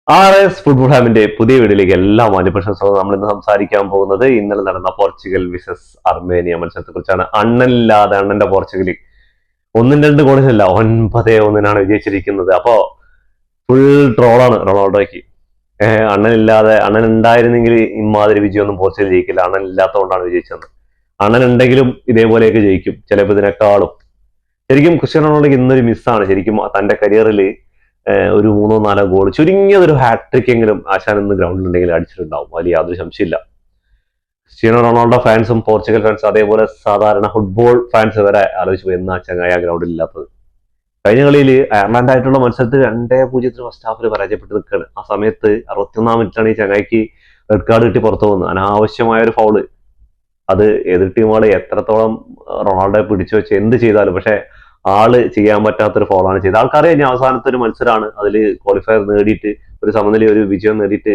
RS football ഹാമിന്റെ പുതിയ വീഡിയോയിലേക്ക് എല്ലാ മാന്യപ്രശംസകളും നമ്മൾ ഇന്ന് സംസാരിക്കാൻ പോകുന്നത് ഇന്നലെ നടന്ന പോർച്ചുഗൽ വിസസ് അർമേനിയ മത്സരത്തെ കുറിച്ചാണ്. അണ്ണനില്ലാതെ അണ്ണന്റെ പോർച്ചുഗൽ 1-2 ഗോളിനല്ല 9-1 വിജയിച്ചിരിക്കുന്നത്. അപ്പോ ഫുൾ ട്രോളാണ് റൊണാൾഡോയ്ക്ക്. അണ്ണനില്ലാതെ അണ്ണൻ ഉണ്ടായിരുന്നെങ്കിൽ ഇമാതിരി വിജയമൊന്നും പോർച്ചുഗൽ ജയിക്കില്ല. അണ്ണൻ ഇല്ലാത്തതുകൊണ്ടാണ് വിജയിച്ചത്. അണ്ണൻ ഉണ്ടെങ്കിലും ഇതേപോലെയൊക്കെ ജയിക്കും, ചിലപ്പോൾ ഇതിനേക്കാളും. ശരിക്കും ക്രിസ്ത്യാനോ റൊണാൾഡോയ്ക്ക് ഇന്നൊരു മിസ്സാണ്. ശരിക്കും തന്റെ കരിയറിൽ ഒരു 3-4 ഗോൾ ചുരുങ്ങിയതൊരു ഹാട്രിക് എങ്കിലും ആശാൻ ഇന്ന് ഗ്രൗണ്ടിലുണ്ടെങ്കിൽ അടിച്ചിട്ടുണ്ടാവും, അതിൽ യാതൊരു സംശയമില്ല. ക്രിസ്ത്യാനോ റൊണാൾഡോ ഫാൻസും പോർച്ചുഗൽ ഫാൻസ് അതേപോലെ സാധാരണ ഫുട്ബോൾ ഫാൻസ് വരെ ആലോചിച്ചു എന്നാ ചങ്ങായ ഗ്രൗണ്ടിൽ ഇല്ലാത്തത്. കഴിഞ്ഞ കളിയിൽ അയർലൻഡ് ആയിട്ടുള്ള മത്സരത്തിൽ 2-0 ഫസ്റ്റ് ഹാഫിൽ പരാജയപ്പെട്ട് നിൽക്കുകയാണ്. ആ സമയത്ത് 61 മിനിറ്റാണ് ഈ ചങ്ങായിക്ക് റെഡ് കാർഡ് കിട്ടി പുറത്തു പോകുന്നത്. അനാവശ്യമായ ഒരു ഫൗള്. അത് എതിർ ടീമുകൾ എത്രത്തോളം റൊണാൾഡോയെ പിടിച്ചു വെച്ച് എന്ത് ചെയ്താലും, പക്ഷെ ആള് ചെയ്യാൻ പറ്റാത്തൊരു ഫോളാണ് ചെയ്തത്. ആൾക്കറിയാം ഇനി അവസാനത്തെ ഒരു മത്സരമാണ്, അതിൽ ക്വാളിഫയർ നേടിയിട്ട് ഒരു സമനില ഒരു വിജയം നേടിയിട്ട്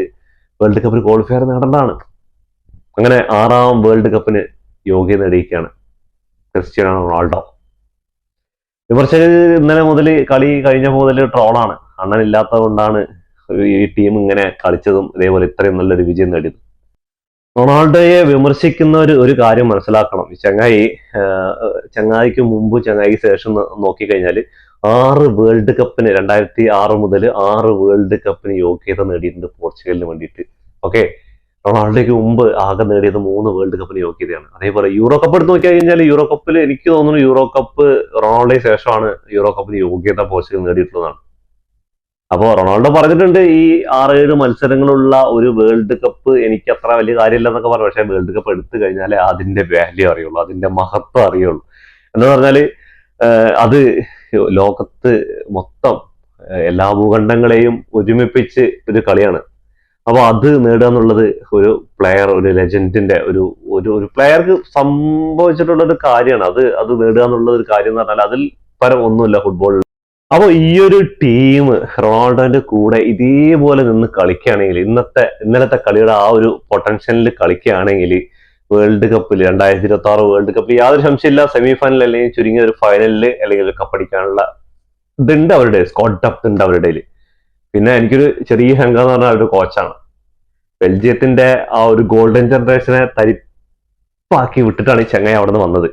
വേൾഡ് കപ്പിൽ ക്വാളിഫയർ നേടേണ്ടതാണ്. അങ്ങനെ 6ാം വേൾഡ് കപ്പിന് യോഗ്യത നേടിയിരിക്കുകയാണ് ക്രിസ്ത്യാനോ റൊണാൾഡോ. വിമർശകർ ഇന്നലെ മുതൽ കളി കഴിഞ്ഞ മുതൽ ട്രോളാണ്. അണ്ണനില്ലാത്തത് കൊണ്ടാണ് ഈ ടീം ഇങ്ങനെ കളിച്ചതും ഇതേപോലെ ഇത്രയും നല്ലൊരു വിജയം നേടിയത്. റൊണാൾഡോയെ വിമർശിക്കുന്നവർ ഒരു കാര്യം മനസ്സിലാക്കണം. ഈ ചങ്ങായിക്ക് മുമ്പ് ചങ്ങായിക്ക് ശേഷം നോക്കിക്കഴിഞ്ഞാൽ 6 വേൾഡ് കപ്പിന് 2006 മുതൽ 6 വേൾഡ് കപ്പിന് യോഗ്യത നേടിയിട്ടുണ്ട് പോർച്ചുഗലിന് വേണ്ടിയിട്ട്. ഓക്കെ, റൊണാൾഡോയ്ക്ക് മുമ്പ് ആകെ നേടിയത് 3 വേൾഡ് കപ്പിന് യോഗ്യതയാണ്. അതേപോലെ യൂറോ കപ്പ് എടുത്ത് നോക്കി കഴിഞ്ഞാൽ യൂറോ കപ്പിൽ എനിക്ക് തോന്നുന്നു യൂറോ കപ്പ് റൊണാൾഡോയ്ക്ക് ശേഷമാണ് യൂറോ കപ്പിന് യോഗ്യത പോർച്ചുഗൽ നേടിയിട്ടുള്ളതാണ്. അപ്പോ റൊണാൾഡോ പറഞ്ഞിട്ടുണ്ട് ഈ 6-7 മത്സരങ്ങളുള്ള ഒരു വേൾഡ് കപ്പ് എനിക്ക് അത്ര വലിയ കാര്യമില്ല എന്നൊക്കെ പറഞ്ഞു. പക്ഷേ വേൾഡ് കപ്പ് എടുത്തു കഴിഞ്ഞാലേ അതിന്റെ വാല്യൂ അറിയുള്ളൂ, അതിന്റെ മഹത്വം അറിയുള്ളൂ. എന്ന് പറഞ്ഞാല് അത് ലോകത്ത് മൊത്തം എല്ലാ ഭൂഖണ്ഡങ്ങളെയും ഒരുമിപ്പിച്ച് ഒരു കളിയാണ്. അപ്പൊ അത് നേടുക എന്നുള്ളത് ഒരു പ്ലെയർ, ഒരു ലെജൻഡിന്റെ ഒരു ഒരു പ്ലെയർക്ക് സംഭവിച്ചിട്ടുള്ള ഒരു കാര്യമാണ്. അത് നേടുക എന്നുള്ള ഒരു കാര്യം എന്ന് പറഞ്ഞാൽ അതിൽ പരം ഒന്നുമില്ല ഫുട്ബോളിൽ. അപ്പൊ ഈ ഒരു ടീം റൊണാൾഡോന്റെ കൂടെ ഇതേപോലെ നിന്ന് കളിക്കുകയാണെങ്കിൽ, ഇന്നലത്തെ കളിയുടെ ആ ഒരു പൊട്ടൻഷ്യലിൽ കളിക്കുകയാണെങ്കിൽ വേൾഡ് കപ്പിൽ 2026 വേൾഡ് കപ്പിൽ യാതൊരു സംശയമില്ല സെമി ഫൈനൽ അല്ലെങ്കിൽ ചുരുങ്ങിയ ഒരു ഫൈനലിൽ അല്ലെങ്കിൽ ഒരു കപ്പടിക്കാനുള്ള ഇതുണ്ട് അവരുടെ, സ്ക്വാഡ് ഡെപ്ത് ഉണ്ട് അവരുടെ. പിന്നെ എനിക്കൊരു ചെറിയ ശങ്ക എന്ന് പറഞ്ഞാൽ ഒരു കോച്ചാണ്. ബെൽജിയത്തിന്റെ ആ ഒരു ഗോൾഡൻ ജനറേഷനെ തരിപ്പാക്കി വിട്ടിട്ടാണ് ഈ ചെങ്ങായി അവിടെ നിന്ന് വന്നത്.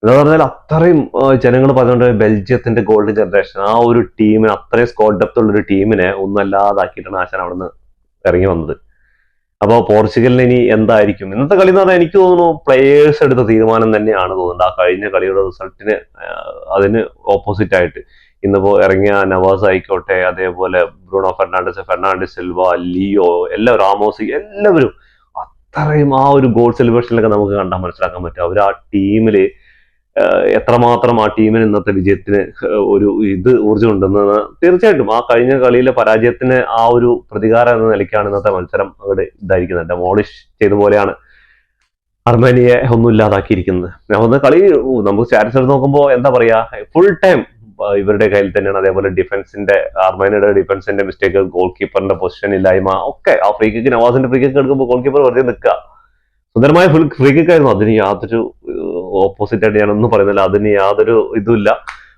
എന്ന് പറഞ്ഞാൽ അത്രയും ജനങ്ങൾ പറഞ്ഞുകൊണ്ട് ബെൽജിയത്തിന്റെ ഗോൾഡ് ജനറേഷൻ ആ ഒരു ടീമിന്, അത്രയും സ്കോഡ് ഡെപ്ത് ഉള്ള ഒരു ടീമിനെ ഒന്നല്ലാതാക്കിയിട്ടാണ് ആശാൻ അവിടെ നിന്ന് ഇറങ്ങി വന്നത്. അപ്പോൾ പോർച്ചുഗലിന് ഇനി എന്തായിരിക്കും ഇന്നത്തെ കളി എന്ന് പറഞ്ഞാൽ എനിക്ക് തോന്നുന്നു പ്ലേയേഴ്സ് എടുത്ത തീരുമാനം തന്നെയാണ് തോന്നുന്നത്. ആ കഴിഞ്ഞ കളിയുടെ റിസൾട്ടിന് അതിന് ഓപ്പോസിറ്റ് ആയിട്ട് ഇന്നിപ്പോ ഇറങ്ങിയ നവാസ് ആയിക്കോട്ടെ, അതേപോലെ ബ്രൂണോ ഫെർണാണ്ടസ് സിൽവ, ലിയോ, എല്ലാവരും റാമോസ്, എല്ലാവരും അത്രയും ആ ഒരു ഗോൾ സെലിബ്രേഷനിലൊക്കെ നമുക്ക് കണ്ടാൽ മനസ്സിലാക്കാൻ പറ്റും അവർ ആ ടീമില് എത്രമാത്രം ആ ടീമിന് ഇന്നത്തെ വിജയത്തിന് ഒരു ഊർജ്ജം ഉണ്ടെന്ന്. തീർച്ചയായിട്ടും ആ കഴിഞ്ഞ കളിയിലെ പരാജയത്തിന് ആ ഒരു പ്രതികാരം എന്ന നിലയ്ക്കാണ് ഇന്നത്തെ മത്സരം അവിടെ ഇതായിരിക്കുന്നത്. ഡെമോളിഷ് ചെയ്ത പോലെയാണ് അർമേനിയെ ഒന്നും ഇല്ലാതാക്കിയിരിക്കുന്നത്. ഒന്ന് കളി നമുക്ക് സ്റ്റാറ്റസ് എടുത്ത് നോക്കുമ്പോൾ എന്താ പറയാ, ഫുൾ ടൈം ഇവരുടെ കയ്യിൽ തന്നെയാണ്. അതേപോലെ ഡിഫൻസിന്റെ, അർമേനിയയുടെ ഡിഫൻസിന്റെ മിസ്റ്റേക്ക്, ഗോൾ കീപ്പറിന്റെ പൊസിഷൻ ഇല്ലായ്മ ഒക്കെ. ആ ഫ്രീ കിക്ക്, നവാസിന്റെ ഫ്രീ കിക്ക് എടുക്കുമ്പോൾ ഗോൾ കീപ്പർ വെറുതെ നിൽക്കുക. സുന്ദരമായ ഫ്രീ കിക്ക് ആയിരുന്നു. അതിന് യാതൊരു ഓപ്പോസിറ്റ് ആയിട്ട് ഞാനൊന്നും പറയുന്നില്ല, അതിന് യാതൊരു ഇതുമില്ല.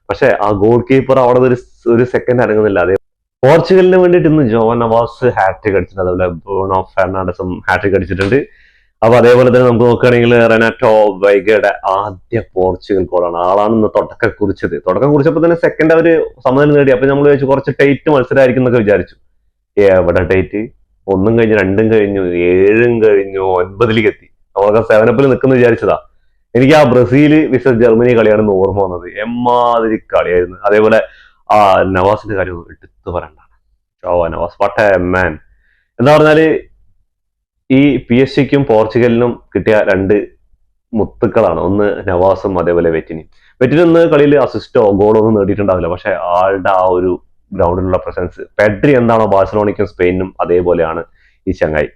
പക്ഷെ ആ ഗോൾ കീപ്പർ അവിടെ ഒരു സെക്കൻഡ് ഇറങ്ങുന്നില്ല. അതേ പോർച്ചുഗലിന് വേണ്ടിയിട്ട് ഇന്ന് ജോവൻ നവാസ് ഹാട്രിക് അടിച്ചിട്ടുണ്ട്, അതുപോലെ ബ്രൂണോ ഫെർണാണ്ടസും ഹാട്രിക് അടിച്ചിട്ടുണ്ട്. അപ്പൊ അതേപോലെ തന്നെ നമുക്ക് നോക്കുകയാണെങ്കിൽ റെനാറ്റോ വൈഗയുടെ ആദ്യ പോർച്ചുഗൽ ഗോളാണ്. ആളാണ് ഇന്ന് തുടക്കം കുറിച്ചപ്പോൾ തന്നെ സെക്കൻഡ് അവര് സമനില നേടി. അപ്പൊ നമ്മൾ വിചാരിച്ചു കുറച്ച് ടൈറ്റ് മത്സരമായിരിക്കും എന്നൊക്കെ വിചാരിച്ചു. എവിടെ ടൈറ്റ്, 1 കഴിഞ്ഞു, 2 കഴിഞ്ഞു, 7 കഴിഞ്ഞു, 9 എത്തി. നമ്മളൊക്കെ 7-അപ്പിൽ നിൽക്കുന്ന വിചാരിച്ചതാ. എനിക്ക് ആ ബ്രസീൽ വിസസ് ജർമ്മനി കളിയാണ് ഓർമ്മ വന്നത്. എമ്മാതിരി കളിയായിരുന്നു. അതേപോലെ ആ നവാസിന്റെ കാര്യം എടുത്തു പറയണ്ടാണ്. Navas what a man. എന്താ പറഞ്ഞാല് ഈ PSG-ക്കും പോർച്ചുഗലിനും കിട്ടിയ 2 മുത്തുക്കളാണ്. ഒന്ന് നവാസും അതേപോലെ വെറ്റിനി ഇന്ന് കളിയിൽ അസിസ്റ്റോ ഗോളോ ഒന്നും നേടിയിട്ടുണ്ടാവില്ല. പക്ഷെ ആളുടെ ആ ഒരു ഗ്രൗണ്ടിലുള്ള പ്രസൻസ്, പെഡ്രി എന്താണോ ബാഴ്സലോണയ്ക്കും സ്പെയിനും അതേപോലെയാണ് ഈ ചങ്ങായി.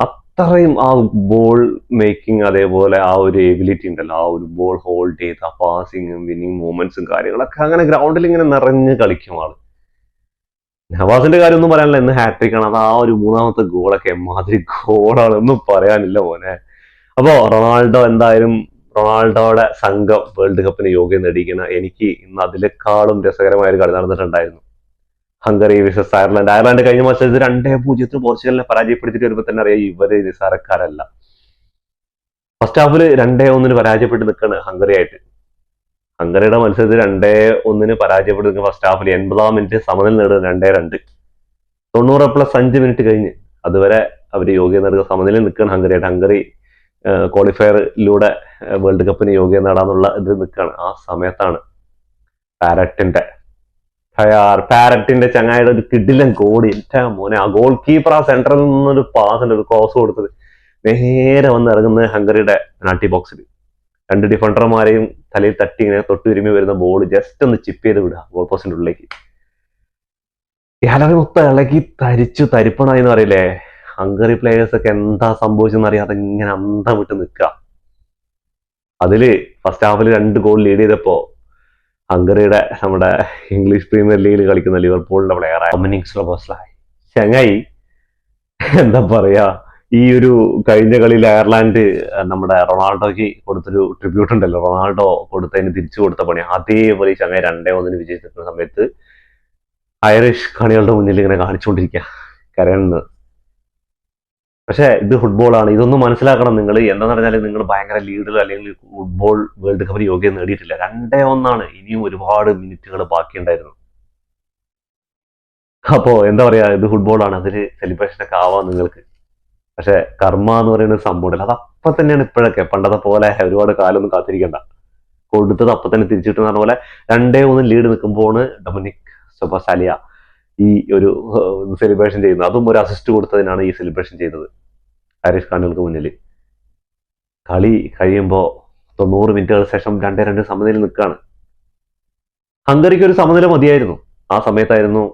അത്രയും ആ ബോൾ മേക്കിംഗ്, അതേപോലെ ആ ഒരു എബിലിറ്റി ഉണ്ടല്ലോ, ആ ഒരു ബോൾ ഹോൾഡ് ചെയ്ത് ആ പാസിങ്ങും വിന്നിങ് മൂവ്മെന്റ്സും കാര്യങ്ങളൊക്കെ അങ്ങനെ ഗ്രൗണ്ടിൽ ഇങ്ങനെ നിറഞ്ഞ് കളിക്കും ആള്. നവാസിന്റെ കാര്യം ഒന്നും പറയാനില്ല, ഇന്ന് ഹാട്രിക് ആണ്. അത് ആ ഒരു 3ാമത്തെ ഗോളൊക്കെ എമ്മാതിരി ഗോളാണ്, ഒന്നും പറയാനില്ല മോനെ. അപ്പോ റൊണാൾഡോയുടെ സംഘം വേൾഡ് കപ്പിന് യോഗ്യത നേടിയിരിക്കുന്ന എനിക്ക് ഇന്ന് അതിലേക്കാളും രസകരമായ ഒരു കളി നടന്നിട്ടുണ്ടായിരുന്നു. Hungary versus Ireland. അയർലൻഡ് കഴിഞ്ഞ മത്സരത്തിൽ 2-0 പോർച്ചുഗലിനെ പരാജയപ്പെടുത്തിയിട്ട് വരുമ്പോൾ തന്നെ അറിയാം ഇവര് നിസാരക്കാരല്ല. ഫസ്റ്റ് ഹാഫിൽ 2-1 പരാജയപ്പെട്ട് നിൽക്കാണ് ഹംഗറി ആയിട്ട്. ഹംഗറിയുടെ മത്സരത്തിൽ 2-1 പരാജയപ്പെട്ട് നിൽക്കുന്ന ഫസ്റ്റ് ഹാഫിൽ 80-ാം മിനിറ്റ് സമനില നേടുക 2-2. 90+5 മിനിറ്റ് കഴിഞ്ഞ് അതുവരെ അവർ യോഗ്യത നേടുക സമനില നിൽക്കുകയാണ് ഹംഗറിയായിട്ട്. ഹംഗറി ക്വാളിഫയറിലൂടെ വേൾഡ് കപ്പിന് യോഗ്യത നേടാന്നുള്ള ഇത് നിൽക്കുകയാണ്. ആ സമയത്താണ് പാരറ്റിന്റെ ചങ്ങായുടെ ഒരു കിടിലൻ ഗോളി. എന്റെ മോനെ, ആ ഗോൾ കീപ്പർ ആ സെന്ററിൽ നിന്നൊരു പാസിന്റെ ഒരു ക്രോസ് കൊടുത്തത് നേരെ വന്ന് ഇറങ്ങുന്നത് ഹംഗറിയുടെ പെനാൾട്ടി ബോക്സിൽ. 2 ഡിഫൻഡർമാരെയും തലയിൽ തട്ടി ഇങ്ങനെ തൊട്ടുരുമി വരുന്ന ബോൾ ജസ്റ്റ് ഒന്ന് ചിപ്പ് ചെയ്ത് വിടുക ഗോൾ പോസ്റ്റിന്റെ ഉള്ളിലേക്ക്. ഗാലറി മൊത്തം ഇളകി തരിപ്പണായി എന്ന് പറയില്ലേ. ഹംഗറി പ്ലേയേഴ്സ് ഒക്കെ എന്താ സംഭവിച്ചെന്ന് അറിയാതെ ഇങ്ങനെ അന്തം വിട്ട് നിൽക്കുക. അതില് ഫസ്റ്റ് ഹാഫിൽ 2 ഗോൾ ലീഡ് ചെയ്തപ്പോ ഹംഗറിയുടെ നമ്മുടെ ഇംഗ്ലീഷ് പ്രീമിയർ ലീഗിൽ കളിക്കുന്ന ലിവർപൂളിന്റെ പ്ലെയറായ ഡൊമിനിക് സോബോസ്ലായ് ചങ്ങായി, എന്താ പറയാ, ഈ ഒരു കഴിഞ്ഞ കളിയിൽ അയർലാൻഡ് നമ്മുടെ റൊണാൾഡോയ്ക്ക് കൊടുത്തൊരു ട്രിബ്യൂട്ട് ഉണ്ടല്ലോ, റൊണാൾഡോ കൊടുത്തതിന് തിരിച്ചു കൊടുത്ത പണി അതേപോലെ ഈ ചങ്ങായി 2-1 വിജയിച്ചിട്ടുള്ള സമയത്ത് ഐറിഷ് കാണികളുടെ മുന്നിൽ ഇങ്ങനെ കാണിച്ചുകൊണ്ടിരിക്കുക കരയുന്നത്. പക്ഷെ ഇത് ഫുട്ബോളാണ്, ഇതൊന്നും മനസ്സിലാക്കണം നിങ്ങൾ. എന്താന്ന് പറഞ്ഞാൽ നിങ്ങൾ ഭയങ്കര ലീഡർ അല്ലെങ്കിൽ ഫുട്ബോൾ വേൾഡ് കപ്പിന് യോഗ്യത നേടിയിട്ടില്ല. 2-1, ഇനിയും ഒരുപാട് മിനിറ്റുകൾ ബാക്കിയുണ്ടായിരുന്നു. അപ്പോ എന്താ പറയാ, ഇത് ഫുട്ബോളാണ്, അതില് സെലിബ്രേഷൻ ഒക്കെ ആവാം നിങ്ങൾക്ക്. പക്ഷെ കർമ്മ എന്ന് പറയുന്ന സംഭവം അത് അപ്പൊ തന്നെയാണ്. ഇപ്പോഴൊക്കെ പണ്ടത്തെ പോലെ ഒരുപാട് കാലമൊന്നും കാത്തിരിക്കണ്ട, കൊടുത്തത് അപ്പൊ തന്നെ തിരിച്ചിട്ട് പറഞ്ഞ പോലെ 2-1 ലീഡ് നിൽക്കുമ്പോൾ ഡൊമിനിക് സൊബോസ്ലായ് ഈ ഒരു സെലിബ്രേഷൻ ചെയ്യുന്നത്. അതും ഒരു അസിസ്റ്റ് കൊടുത്തതിനാണ് ഈ സെലിബ്രേഷൻ ചെയ്തത് ഐറിഷ് കാണികൾക്ക് മുന്നിൽ. കളി കഴിയുമ്പോൾ 90 മിനിറ്റുകൾക്ക് ശേഷം 2-2 സമനില നിൽക്കുകയാണ്. ഹംഗറിക്ക് ഒരു സമനില മതിയായിരുന്നു. ആ സമയത്തായിരുന്നു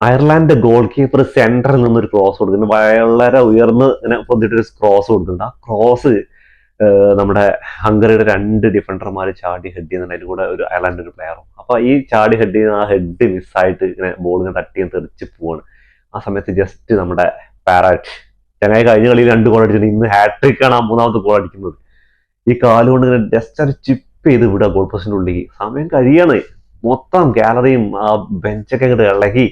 അയർലാൻഡ് ഗോൾ കീപ്പർ സെന്ററിൽ നിന്നൊരു ക്രോസ് കൊടുക്കുന്നത്. വളരെ ഉയർന്ന് ഇങ്ങനെ പൊന്തിട്ടൊരു ക്രോസ് കൊടുക്കുന്നുണ്ട്. ആ ക്രോസ് നമ്മുടെ ഹംഗറിയുടെ 2 ഡിഫൻഡർമാർ ചാടി ഹെഡ് ചെയ്യുന്നുണ്ട്. അതിൽ കൂടെ ഒരു അയർലാൻഡ് ഒരു പ്ലെയറും. അപ്പൊ ഈ ചാടി ഹെഡ് ചെയ്യുന്ന ആ ഹെഡ് മിസ്സായിട്ട് ഇങ്ങനെ ബോൾ ഇങ്ങനെ തട്ടിയും തെറിച്ച് പോവാണ്. ആ സമയത്ത് ജസ്റ്റ് നമ്മുടെ പാരാറ്റ് ചങ്ങായി കഴിഞ്ഞ കളിയിൽ 2 ഗോൾ അടിച്ചിട്ട് ഇന്ന് ഹാട്രിക്കാണ് ആ 3ാമത്തെ ഗോൾ അടിക്കുന്നത്. ഈ കാലുകൊണ്ട് ഇങ്ങനെ ജസ്റ്റ് ഒരു ചിപ്പ് ചെയ്ത് വിടുക ഗോൾ പോസ്റ്റിന്റെ ഉള്ളിലേക്ക്. സമയം കഴിയാണ്, മൊത്തം ഗാലറിയും ആ ബെഞ്ചൊക്കെ ഇങ്ങോട്ട് ഇളകി.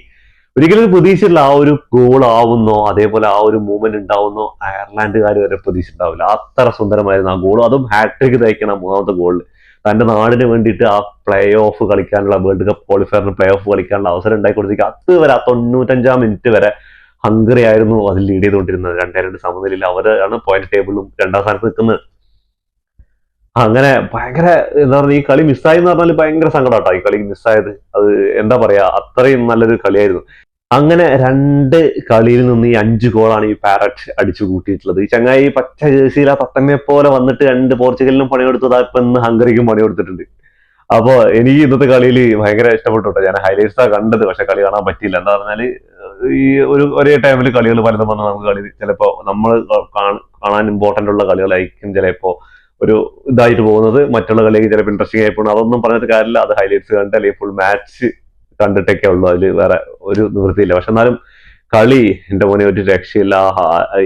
ഒരിക്കലും പ്രതീക്ഷയില്ല ആ ഒരു ഗോൾ ആവുന്നോ അതേപോലെ ആ ഒരു മൂവ്മെന്റ് ഉണ്ടാവുന്നോ അയർലാൻഡുകാർ വരെ പ്രതീക്ഷ ഉണ്ടാവില്ല. അത്ര സുന്ദരമായിരുന്നു ആ ഗോൾ. അതും ഹാട്രിക് തയ്ക്കണം 3ാമത്തെ ഗോളിൽ. തന്റെ നാടിന് വേണ്ടിയിട്ട് ആ പ്ലേ ഓഫ് കളിക്കാനുള്ള, വേൾഡ് കപ്പ് ക്വാളിഫയറിന് പ്ലേ ഓഫ് കളിക്കാനുള്ള അവസരം ഉണ്ടായി കൊടുത്തേക്ക്. അതുവരെ ആ 95-ാം മിനിറ്റ് വരെ ഹംഗറി ആയിരുന്നു അതിൽ ലീഡ് ചെയ്തുകൊണ്ടിരുന്നത്. 2-2 സമനിലയിൽ അവരാണ് പോയിന്റ് ടേബിളിലും 2ാം സ്ഥാനത്ത് നിൽക്കുന്നത്. അങ്ങനെ ഭയങ്കര എന്താ പറയുക, ഈ കളി മിസ്സായി എന്ന് പറഞ്ഞാൽ ഭയങ്കര സങ്കടമാട്ടോ ഈ കളി മിസ്സായത്. അത് എന്താ പറയാ, അത്രയും നല്ലൊരു കളിയായിരുന്നു. അങ്ങനെ 2 കളിയിൽ നിന്ന് ഈ 5 ഗോളാണ് ഈ പാരറ്റ് അടിച്ചു കൂട്ടിയിട്ടുള്ളത്. ഈ ചങ്ങായി പച്ച ജേഴ്സിയിൽ ആ തത്തമ്മയെ പോലെ വന്നിട്ട് 2 പോർച്ചുഗലിനും പണിയെടുത്തത് ഇപ്പൊ ഇന്ന് ഹംഗറിക്കും പണിയെടുത്തിട്ടുണ്ട്. അപ്പൊ എനിക്ക് ഇന്നത്തെ കളിയിൽ ഭയങ്കര ഇഷ്ടപ്പെട്ടു. ഞാൻ ഹൈലൈറ്റ്സാ കണ്ടത്, പക്ഷെ കളി കാണാൻ പറ്റിയില്ല. എന്താ പറഞ്ഞാല് ഈ ഒരേ ടൈമിൽ കളികൾ പലതും വന്ന് നമുക്ക് കളി ചിലപ്പോ നമ്മൾ കാണാൻ ഇമ്പോർട്ടന്റ് ഉള്ള കളികളായിരിക്കും ചിലപ്പോ ഒരു ഇതായിട്ട് പോകുന്നത്, മറ്റുള്ള കളിക്ക് ചിലപ്പോൾ ഇൻട്രസ്റ്റിംഗ് ആയി പോകുന്നത്. അതൊന്നും പറഞ്ഞിട്ട് കാര്യമില്ല. അത് ഹൈലൈറ്റ്സ് കണ്ട് അല്ലെങ്കിൽ ഫുൾ മാച്ച് കണ്ടിട്ടൊക്കെ ഉള്ളൂ, അതിൽ വേറെ ഒരു നിവൃത്തിയില്ല. പക്ഷെ എന്നാലും കളി എന്റെ മോനെ ഒരു രക്ഷയില്ല.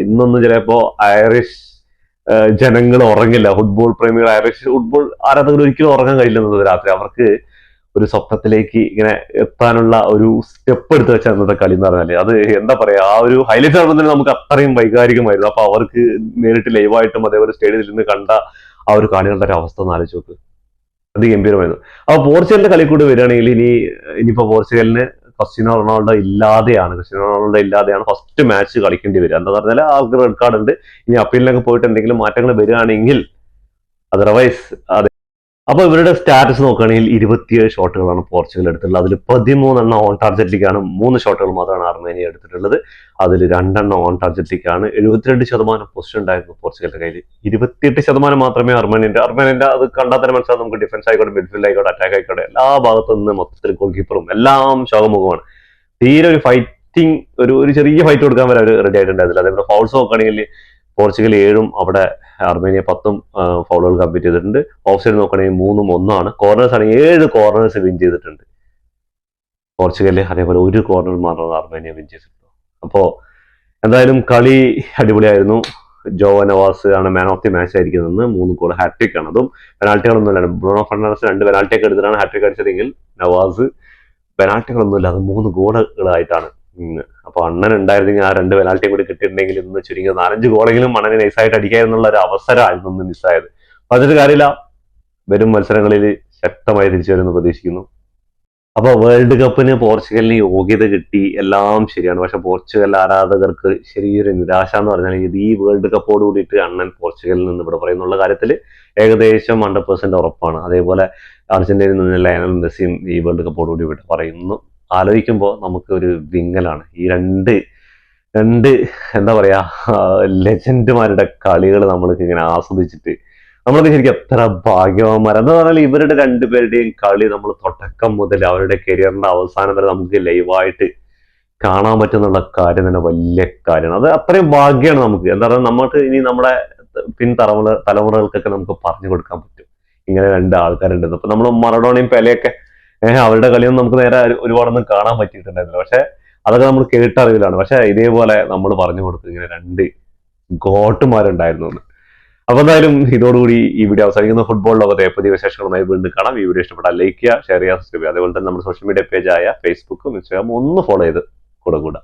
ഇന്നൊന്നും ചിലപ്പോ ഐറിഷ് ജനങ്ങൾ ഉറങ്ങില്ല. ഫുട്ബോൾ പ്രേമികൾ, ഐറിഷ് ഫുട്ബോൾ ആരാധകർ ഒരിക്കലും ഉറങ്ങാൻ കഴിയില്ല രാത്രി. അവർക്ക് ഒരു സ്വപ്നത്തിലേക്ക് ഇങ്ങനെ എത്താനുള്ള ഒരു സ്റ്റെപ്പ് എടുത്ത് വെച്ച അന്നത്തെ കളി എന്ന് പറഞ്ഞാല് അത് എന്താ പറയാ, ആ ഒരു ഹൈലൈറ്റ് ആകുമ്പോൾ തന്നെ നമുക്ക് അത്രയും വൈകാരികമായിരുന്നു. അപ്പൊ അവർക്ക് നേരിട്ട് ലൈവായിട്ടും അതേപോലെ സ്റ്റേഡിയത്തിൽ നിന്ന് കണ്ട ആ ഒരു കാണികളുടെ ഒരു അവസ്ഥ ഒന്ന് ആലോചിച്ച് നോക്ക്, അത് ഗംഭീരമായിരുന്നു. അപ്പൊ പോർച്ചുഗലിന്റെ കളി കൂടി വരികയാണെങ്കിൽ ഇനിയിപ്പോ പോർച്ചുഗലിന് ക്രിസ്റ്റ്യാനോ റൊണാൾഡോ ഇല്ലാതെയാണ് ഫസ്റ്റ് മാച്ച് കളിക്കേണ്ടി വരിക. എന്താ പറഞ്ഞാൽ അവർക്ക് റെഡ് കാർഡ് ഉണ്ട്. ഇനി അപ്പീലിനൊക്കെ പോയിട്ട് എന്തെങ്കിലും മാറ്റങ്ങൾ വരികയാണെങ്കിൽ അതർവൈസ് അതെ. അപ്പൊ ഇവരുടെ സ്റ്റാറ്റസ് നോക്കുകയാണെങ്കിൽ 27 ഷോട്ടുകളാണ് പോർച്ചുഗൽ എടുത്തിട്ടുള്ളത്. അതിൽ 13 ഓൺ ടാർജറ്റിലേക്കാണ്, 3 ഷോട്ടുകൾ മാത്രമാണ് അർമേനിയ എടുത്തിട്ടുള്ളത്. അതിൽ 2 ഓൺ ടാർജറ്റിലേക്കാണ്. 72% പൊസിഷൻ ഉണ്ടായിരുന്നു പോർച്ചുഗലിന്റെ കയ്യിൽ. 28% മാത്രമേ അർമേനിയന്റെ അത് കണ്ടാൽ തന്നെ മനസ്സിലാവും. നമുക്ക് ഡിഫൻസ് ആയിക്കോട്ടെ, മിഡ്ഫീൽഡ് ആയിക്കോട്ടെ, അറ്റാക്ക് ആയിക്കോട്ടെ, എല്ലാ ഭാഗത്തു നിന്ന് മൊത്തത്തിൽ ഗോൾ കീപ്പറും എല്ലാം ശോകമുഖമാണ്. തീരെ ഒരു ഫൈറ്റിംഗ്, ഒരു ചെറിയ ഫൈറ്റ് കൊടുക്കാൻ വരെ അവർ റെഡി ആയിട്ടുണ്ടായിരുന്നില്ല. അതേപോലെ ഫൗൾസ് നോക്കുകയാണെങ്കിൽ പോർച്ചുഗൽ 7 അവിടെ അർമേനിയ 10 ഫൗളുകൾ കംപ്ലീറ്റ് ചെയ്തിട്ടുണ്ട്. ഓഫ് സൈഡ് നോക്കുകയാണെങ്കിൽ 3-1. കോർണേഴ്സ് ആണെങ്കിൽ 7 കോർണേഴ്സ് വിൻ ചെയ്തിട്ടുണ്ട് പോർച്ചുഗല്. അതേപോലെ 1 കോർണർ മാത്രമാണ് അർമേനിയ വിൻ ചെയ്തിട്ടുള്ളൂ. അപ്പോ എന്തായാലും കളി അടിപൊളിയായിരുന്നു. ജോവ നവാസ് ആണ് മാൻ ഓഫ് ദി മാച്ച് ആയിരിക്കുന്നത്. 3 ഗോൾ ഹാട്രിക് ആണ്. അതും പെനാൽറ്റികളൊന്നുമല്ല. ബ്രൂണോ ഫെർണാണ്ടസ് 2 പെനാൽറ്റി ഒക്കെ എടുത്തിട്ടാണ് ഹാട്രിക് അടിച്ചതെങ്കിൽ നവാസ് പെനാൽറ്റികളൊന്നുമില്ല, അത് 3 ഗോളുകളായിട്ടാണ് ഇന്ന്. അപ്പൊ അണ്ണൻ ഉണ്ടായിരുന്നെങ്കിൽ ആ 2 പെനാൽറ്റിയും കൂടി കിട്ടിയിട്ടുണ്ടെങ്കിൽ ഇന്ന് ചുരുങ്ങിയത് 4-5 ഗോളെങ്കിലും അണ്ണനെ നൈസായിട്ട് അടിക്കാന്നുള്ള ഒരു അവസരമായിരുന്നു ഇന്ന് മിസ്സായത്. അപ്പൊ അതൊരു കാര്യമില്ല, വരും മത്സരങ്ങളിൽ ശക്തമായി തിരിച്ചു വരുമെന്ന് പ്രതീക്ഷിക്കുന്നു. അപ്പൊ വേൾഡ് കപ്പിന് പോർച്ചുഗലിന് യോഗ്യത കിട്ടി, എല്ലാം ശരിയാണ്. പക്ഷെ പോർച്ചുഗൽ ആരാധകർക്ക് ചെറിയൊരു നിരാശ എന്ന് പറഞ്ഞാൽ ഈ വേൾഡ് കപ്പോട് കൂടിയിട്ട് അണ്ണൻ പോർച്ചുഗലിൽ നിന്ന് ഇവിടെ പറയുന്നുള്ള കാര്യത്തിൽ ഏകദേശം 100% ഉറപ്പാണ്. അതേപോലെ അർജന്റീനയിൽ നിന്ന് ലയണൽ മെസ്സിയും ഈ വേൾഡ് കപ്പോട് കൂടി ഇവിടെ പറയുന്നു. ആലോചിക്കുമ്പോൾ നമുക്ക് ഒരു വിങ്ങലാണ്. ഈ രണ്ട് എന്താ പറയാ ലെജൻഡുമാരുടെ കളികൾ നമ്മൾക്ക് ഇങ്ങനെ ആസ്വദിച്ചിട്ട് നമ്മളൊക്കെ ശരിക്കും എത്ര ഭാഗ്യവാന്മാർ. എന്താ പറഞ്ഞാൽ ഇവരുടെ രണ്ടുപേരുടെയും കളി നമ്മൾ തുടക്കം മുതൽ അവരുടെ കരിയറിന്റെ അവസാനം വരെ നമുക്ക് ലൈവായിട്ട് കാണാൻ പറ്റുന്നുള്ള കാര്യം തന്നെ വലിയ കാര്യമാണ്. അത് അത്രയും ഭാഗ്യമാണ് നമുക്ക്. എന്താ പറയുക, നമുക്ക് ഇനി നമ്മുടെ തലമുറകൾക്കൊക്കെ നമുക്ക് പറഞ്ഞു കൊടുക്കാൻ പറ്റും ഇങ്ങനെ 2 ആൾക്കാരുണ്ടെന്ന്. അപ്പൊ നമ്മൾ മറഡോണയും പെലെയൊക്കെ അവരുടെ കളിയൊന്നും നമുക്ക് നേരെ ഒരുപാടൊന്നും കാണാൻ പറ്റിയിട്ടുണ്ടായിരുന്നില്ല. പക്ഷെ അതൊക്കെ നമ്മൾ കേട്ടറിവിലാണ്. പക്ഷെ ഇതേപോലെ നമ്മൾ പറഞ്ഞു കൊടുത്തു ഇങ്ങനെ 2 ഗോട്ടുമാരുണ്ടായിരുന്നു എന്ന്. അപ്പൊ എന്തായാലും ഇതോടുകൂടി ഈ വീഡിയോ അവസാനിക്കുന്ന. ഫുട്ബോൾ ലോകത്തെ പുതിയ വിശേഷങ്ങളുമായി വീണ്ടും കാണാം. ഈ വീഡിയോ ഇഷ്ടപ്പെട്ടാൽ ലൈക്ക് ചെയ്യുക, ഷെയർ ചെയ്യുക, സബ്സ്ക്രൈബ് ചെയ്യുക. അതേപോലെ തന്നെ നമ്മുടെ സോഷ്യൽ മീഡിയ പേജായ ഫേസ്ബുക്കും ഇൻസ്റ്റാഗ്രാമും ഒന്ന് ഫോളോ ചെയ്ത് കൂടെ.